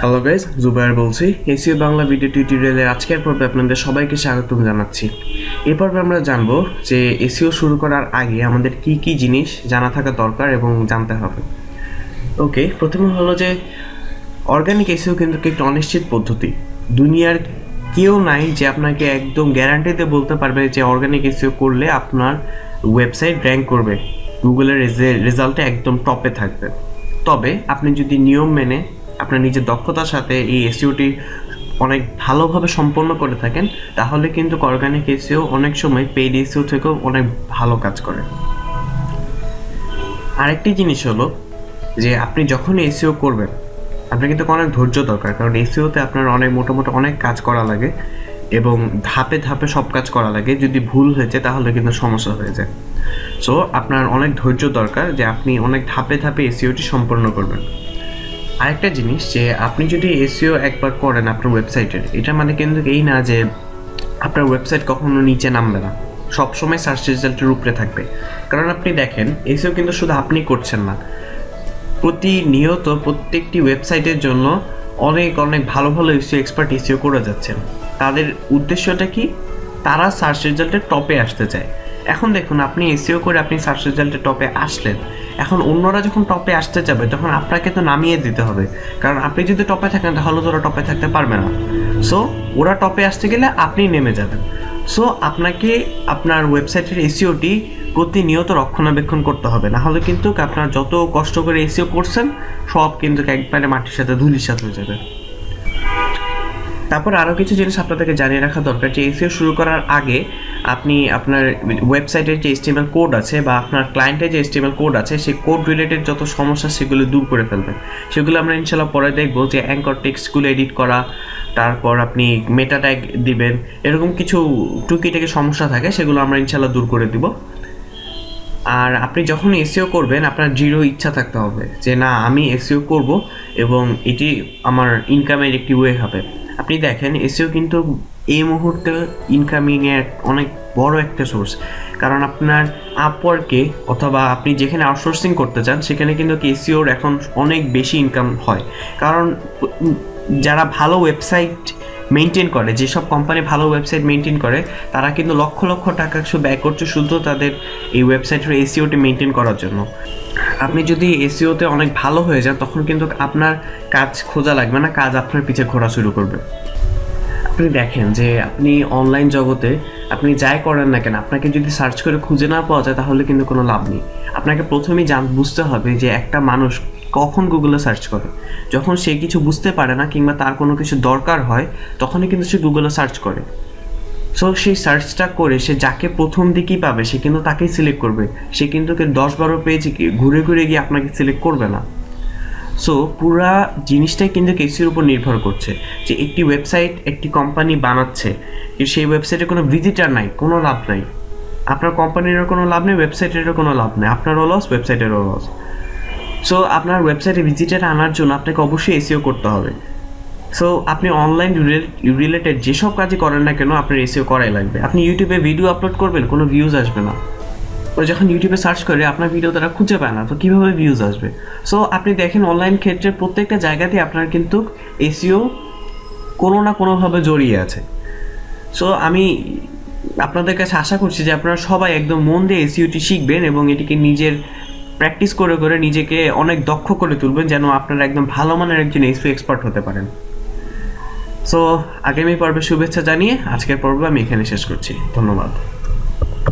Hello guys, Zubair বলছি। SEO Bangla video টিউটোরিয়ালের আজকের পর্বে আপনাদের সবাইকে স্বাগতম জানাচ্ছি। এই পর্বে আমরা জানবো যে এসইও শুরু করার আগে আমাদের কি কি জিনিস জানা থাকা দরকার এবং জানতে হবে। ওকে, প্রথমে হলো যে অর্গানিক এসইও কিন্তু একটি অনিশ্চিত পদ্ধতি। দুনিয়ার কেউ নাই যে আপনাকে একদম গ্যারান্টিতে বলতে পারবে যে অর্গানিক এসইও করলে আপনার ওয়েবসাইট র্যাঙ্ক করবে, গুগলের রেজাল্টে একদম টপে থাকবে। তবে আপনি যদি নিয়ম মেনে আপনার নিজের দক্ষতার সাথে এই এসইওটি অনেক ভালোভাবে সম্পন্ন করে থাকেন, তাহলে কিন্তু অর্গানিক এসইও অনেক সময় পেইড এসইও থেকেও অনেক ভালো কাজ করে। আরেকটি জিনিস হলো যে আপনি যখন এসইও করবেন, আপনার কিন্তু অনেক ধৈর্য দরকার, কারণ এসইওতে আপনার অনেক মোটামুটি অনেক কাজ করা লাগে এবং ধাপে ধাপে সব কাজ করা লাগে। যদি ভুল হয়েছে তাহলে কিন্তু সমস্যা হয়ে যায়। সো আপনার অনেক ধৈর্য দরকার যে আপনি অনেক ধাপে ধাপে এসইওটি সম্পন্ন করবেন। আরেকটা জিনিস যে আপনি যদি এসইও একবার করেন আপনার ওয়েবসাইটের, এটা মানে কিন্তু এই না যে আপনার ওয়েবসাইট কখনো নিচে নামবে না, সবসময় সার্চ রেজাল্টের উপরে থাকবে। কারণ আপনি দেখেন, এসইও কিন্তু শুধু আপনি করছেন না, প্রতিনিয়ত প্রত্যেকটি ওয়েবসাইটের জন্য অনেক অনেক ভালো ভালো এসইও এক্সপার্ট এসইও করে যাচ্ছেন। তাদের উদ্দেশ্যটা কি? তারা সার্চ রেজাল্টের টপে আসতে চায়। এখন দেখুন, আপনি এসইও করে আপনি সার্চ রেজাল্টের টপে আসলেন, এখন অন্যরা যখন টপে আসতে যাবে তখন আপনাকে তো নামিয়ে দিতে হবে, কারণ আপনি যদি টপে থাকেন তাহলে তো ওরা টপে থাকতে পারবে না। সো ওরা টপে আসতে গেলে আপনি নেমে যাবেন। সো আপনাকে আপনার ওয়েবসাইটের এসইওটি প্রতিনিয়ত রক্ষণাবেক্ষণ করতে হবে, না হলে কিন্তু আপনার যত কষ্ট করে এসইও করছেন সব কিন্তু একবারে মাটির সাথে ধুলির সাথে হয়ে যাবে। তারপর আরও কিছু জিনিস আপনাদেরকে জানিয়ে রাখা দরকার যে এসইও শুরু করার আগে আপনি আপনার ওয়েবসাইটের যে HTML কোড আছে বা আপনার ক্লায়েন্টের যে HTML কোড আছে, সেই কোড রিলেটেড যত সমস্যা সেগুলো দূর করে ফেলবেন। সেগুলো আমরা ইনশাল্লাহ পরে দেখবো, যে অ্যাঙ্কর টেক্সটগুলো এডিট করা, তারপর আপনি মেটা ট্যাগ দিবেন, এরকম কিছু টুকিটাকি সমস্যা থাকে, সেগুলো আমরা ইনশাল্লাহ দূর করে দিব। আর আপনি যখন এসইও করবেন, আপনার দৃঢ় ইচ্ছা থাকতে হবে যে না, আমি এসইও করব এবং এটি আমার ইনকামের একটি ওয়ে হবে। আপনি দেখেন, এসইও কিন্তু এই মুহূর্তে ইনকামিংয়ের অনেক বড় একটা সোর্স, কারণ আপনার আপওয়ার্কে অথবা আপনি যেখানে আউটসোর্সিং করতে চান সেখানে কিন্তু এসইওর এখন অনেক বেশি ইনকাম হয়। কারণ যারা ভালো ওয়েবসাইট মেনটেন করে, যেসব কোম্পানি ভালো ওয়েবসাইট মেনটেন করে, তারা কিন্তু লক্ষ লক্ষ টাকা ব্যয় করছে শুধু তাদের এই ওয়েবসাইটের এসইওটি মেনটেন করার জন্য। আপনি যদি এসইওতে অনেক ভালো হয়ে যান, তখন কিন্তু আপনার কাজ খোঁজা লাগবে না, কাজ আপনার পিছে ঘোরা শুরু করবে। আপনি দেখেন যে আপনি অনলাইন জগতে আপনি যাই করেন না কেন, আপনাকে যদি সার্চ করে খুঁজে না পাওয়া যায় তাহলে কিন্তু কোনো লাভ নেই। আপনাকে প্রথমেই বুঝতে হবে যে একটা মানুষ কখন গুগলে সার্চ করে। যখন সে কিছু বুঝতে পারে না কিংবা তার কোনো কিছু দরকার হয়, তখনই কিন্তু সে গুগলে সার্চ করে। সো সেই সার্চটা করে সে যাকে প্রথম দিকেই পাবে সে কিন্তু তাকেই সিলেক্ট করবে। সে কিন্তু 10-12 পেজ ঘুরে ঘুরে গিয়ে আপনাকে সিলেক্ট করবে না। সো পুরা জিনিসটাই কিন্তু এসইওর উপর নির্ভর করছে যে একটি ওয়েবসাইট একটি কোম্পানি বানাচ্ছে, সেই ওয়েবসাইটে কোনো ভিজিটার নাই, কোনো লাভ নাই। আপনার কোম্পানিরও কোনো লাভ নেই, ওয়েবসাইটেরও কোনো লাভ নেই, আপনারও লস, ওয়েবসাইটেরও লস। সো আপনার ওয়েবসাইটে ভিজিটার আনার জন্য আপনাকে অবশ্যই এসইও করতে হবে। সো আপনি অনলাইন রিলেটেড যেসব কাজই করেন না কেন, আপনার এসইও করাই লাগবে। আপনি ইউটিউবে ভিডিও আপলোড করবেন, কোনো ভিউজ আসবে না। ও যখন ইউটিউবে সার্চ করে আপনার ভিডিও তারা খুঁজে পায় না, তো কীভাবে ভিউজ আসবে? সো আপনি দেখেন, অনলাইন ক্ষেত্রে প্রত্যেকটা জায়গাতেই আপনার কিন্তু এসইও কোনো না কোনোভাবে জড়িয়ে আছে। সো আমি আপনাদের কাছে আশা করছি যে আপনারা সবাই একদম মন দিয়ে এসইওটি শিখবেন এবং এটিকে নিজের প্র্যাকটিস করে করে নিজেকে অনেক দক্ষ করে তুলবেন, যেন আপনারা একদম ভালো মানের একজন এসইও এক্সপার্ট হতে পারেন। সো আগামী পর্বে শুভেচ্ছা জানিয়ে আজকের পর্ব আমি এখানে শেষ করছি। ধন্যবাদ।